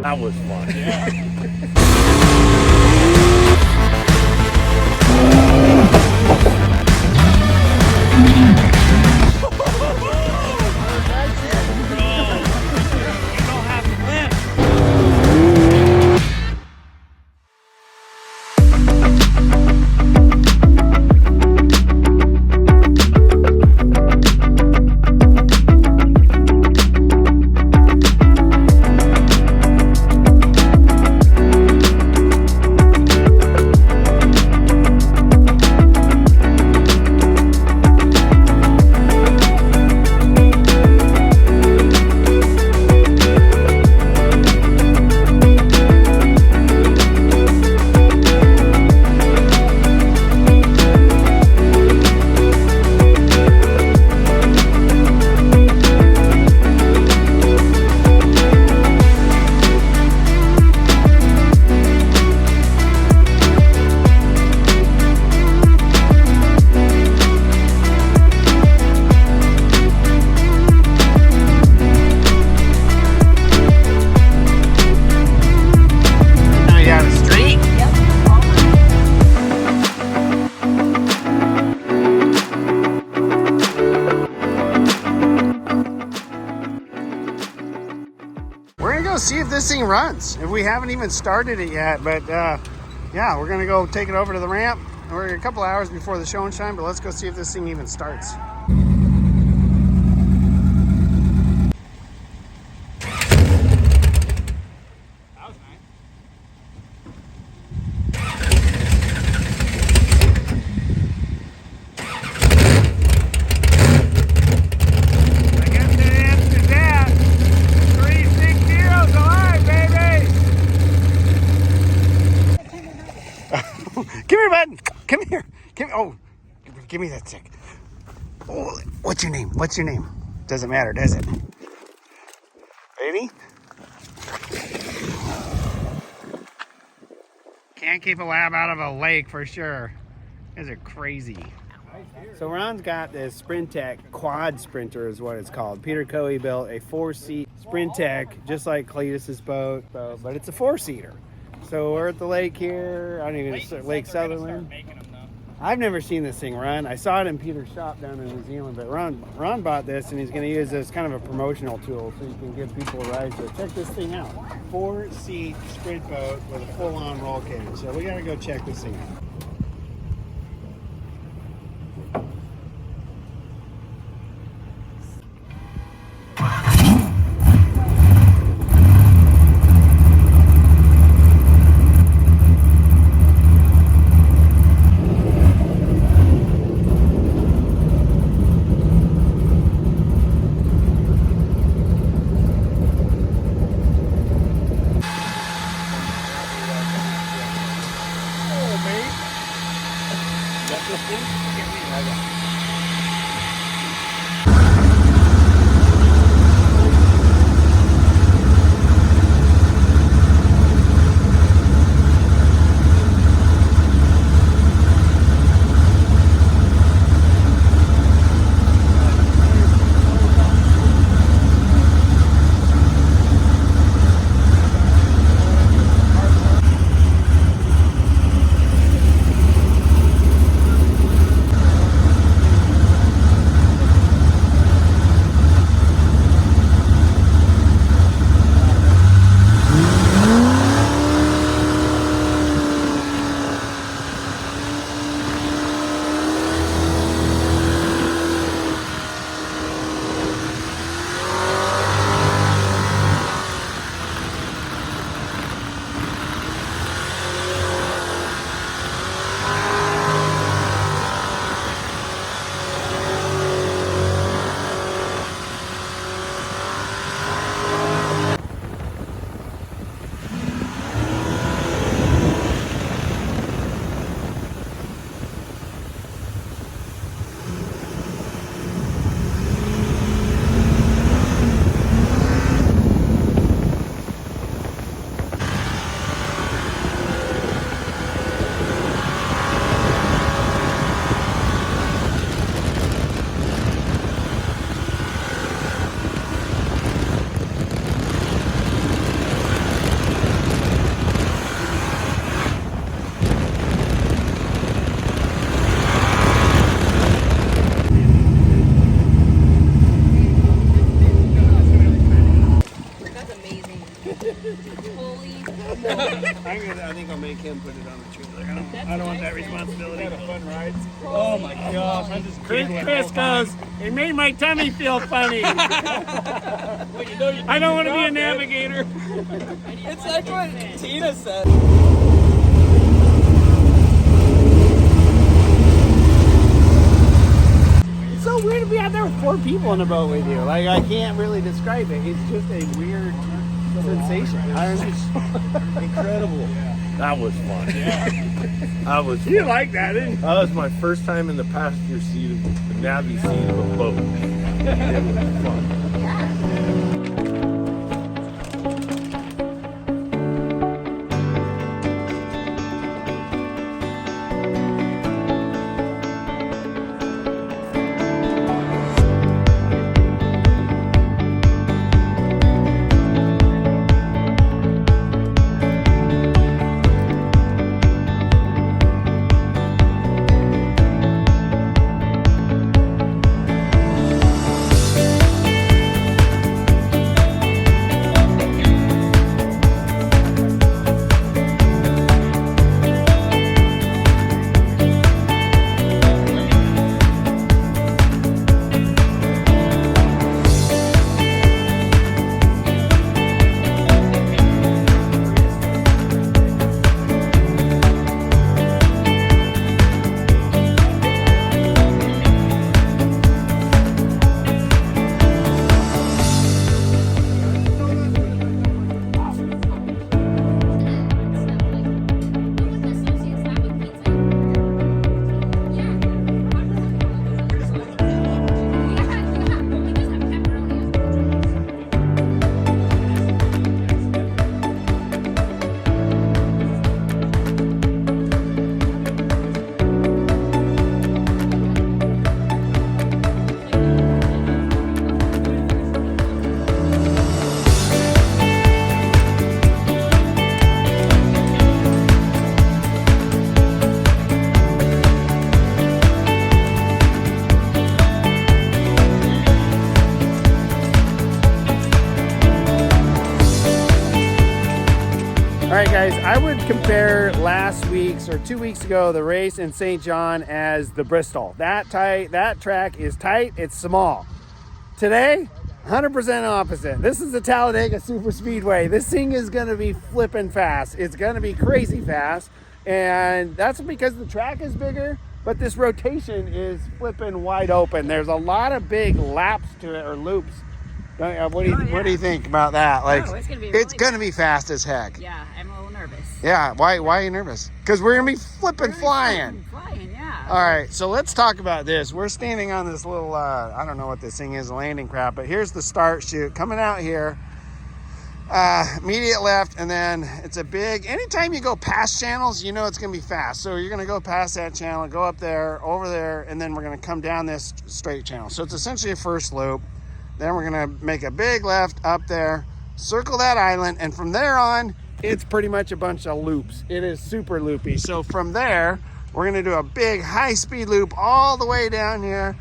That was fun. Yeah. See if this thing runs. If we haven't even started it yet, but yeah, we're gonna go take it over to the ramp. We're a couple hours before the show and shine, but let's go see if this thing even starts. Come here, bud. Come here. Oh, give me that stick. Oh, what's your name? What's your name? Doesn't matter, does it? Baby? Can't keep a lab out of a lake for sure. You guys are crazy. So Ron's got this Sprintec Quad-seater is what it's called. Peter Coey built a 4-seat Sprintec, just like Cletus's boat, but it's a 4-seater. So we're at the lake here. I don't even know, Lake Sutherland. I've never seen this thing run. I saw it in Peter's shop down in New Zealand, but Ron bought this and he's going to use this kind of a promotional tool so you can give people a ride. So check this thing out. 4-seat sprint boat with a full-on roll cage. So we got to go check this thing out. him put it on the trailer. I don't want that responsibility. Had a fun ride. Oh my gosh, I'm just Chris goes, it made my tummy feel funny. I don't want to be a navigator. It's like what Tina said. It's so weird to be out there with 4 people in a boat with you. Like, I can't really describe it. It's just a weird sensation. I don't know. Incredible. That was fun. That was fun. You like that, didn't you? That was my first time in the passenger seat of the navy seat of a boat. It was fun. All right, guys, I would compare last week's or 2 weeks ago, the race in St. John as the Bristol. That track is tight, it's small. Today, 100% opposite. This is the Talladega Super Speedway. This thing is gonna be flipping fast. It's gonna be crazy fast. And that's because the track is bigger, but this rotation is flipping wide open. There's a lot of big laps to it, or loops. What do you think about that? Like, it's gonna be fast as heck. Yeah, I'm a little nervous. Yeah, why are you nervous? Because we're gonna be flipping flying. Yeah. All right, so let's talk about this. We're standing on this little, I don't know what this thing is, a landing crap, but here's the start chute coming out here. Immediate left, and then it's a big, anytime you go past channels, you know it's gonna be fast. So you're gonna go past that channel, go up there, over there, and then we're gonna come down this straight channel. So it's essentially a first loop. Then we're gonna make a big left up there, circle that island, and from there on, it's pretty much a bunch of loops. It is super loopy. So from there, we're gonna do a big high-speed loop all the way down here,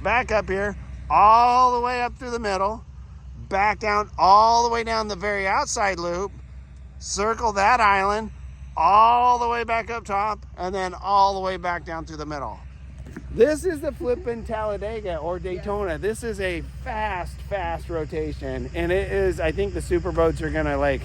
back up here, all the way up through the middle, back down all the way down the very outside loop, circle that island, all the way back up top, and then all the way back down through the middle. This is the flippin' Talladega or Daytona. This is a fast rotation. And it is, I think the super boats are gonna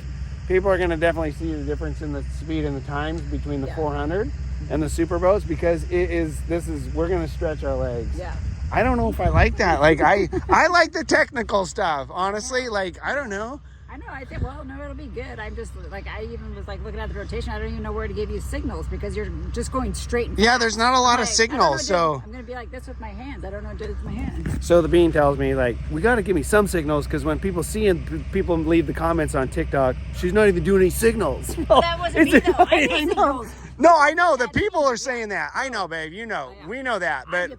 people are gonna definitely see the difference in the speed and the times between the 400 and the super boats, because we're gonna stretch our legs. Yeah. I don't know if I like that. Like, I like the technical stuff, honestly. Like, I don't know. I know. I think, well, no, it'll be good. I'm just like, I even was like looking at the rotation. I don't even know where to give you signals because you're just going straight. Yeah, there's not a lot of signals. So I'm gonna be like this with my hands. I don't know what to do with my hands. So the bean tells me, like, we got to give me some signals, because when people see and people leave the comments on TikTok, she's not even doing any signals. That wasn't me though. I need signals. No, I know the people are saying that. I know, babe. You know, we know that. But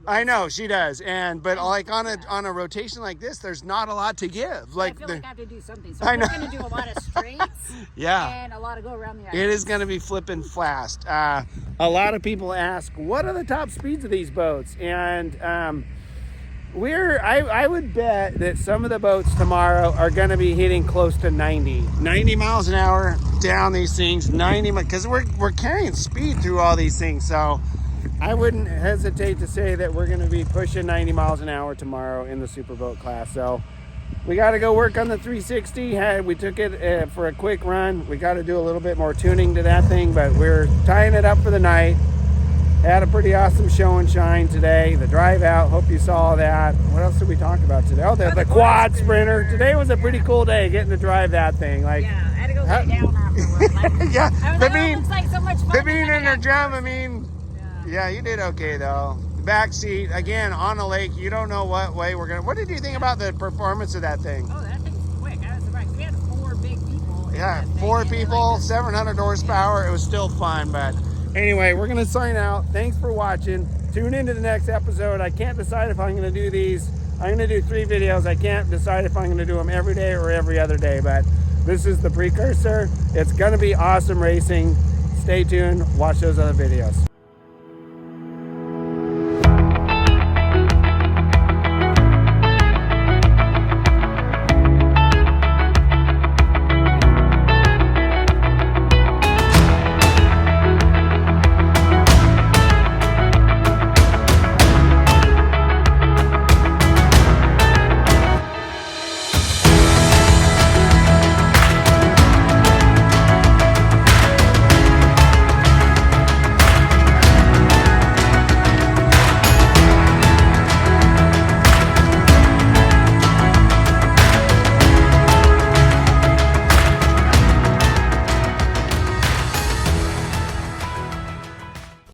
I know she does. But like on a rotation like this, there's not a lot to give. Like, I feel like I have to do something. So I know. we're gonna do a lot of straights. Yeah. And a lot of go around the island. It is gonna be flipping fast. A lot of people ask, what are the top speeds of these boats? And I would bet that some of the boats tomorrow are going to be hitting close to 90 miles an hour down these things, 90, because we're carrying speed through all these things. So I wouldn't hesitate to say that we're going to be pushing 90 miles an hour tomorrow in the Superboat class. So we got to go work on the 360. We took it for a quick run. We got to do a little bit more tuning to that thing, but we're tying it up for the night. Had a pretty awesome show and shine today. The drive out, hope you saw that. What else did we talk about today? Oh, the quad sprinter. Today was a pretty cool day getting to drive that thing. Like, yeah, I had to go lay down afterwards. Like, yeah, I was but like, oh, it looks like so much fun. the being in the the drum, I mean, yeah, you did okay though. The back seat, again, on a lake, you don't know what way we're gonna. What did you think about the performance of that thing? Oh, that thing's quick. I was surprised. We had 4 big people. Yeah, 4 people, 700 horsepower. It was still fun, but anyway, we're gonna sign out. Thanks for watching. Tune into the next episode. I can't decide if I'm gonna do these. I'm gonna do 3 videos. I can't decide if I'm gonna do them every day or every other day, but this is the precursor. It's gonna be awesome racing. Stay tuned, watch those other videos.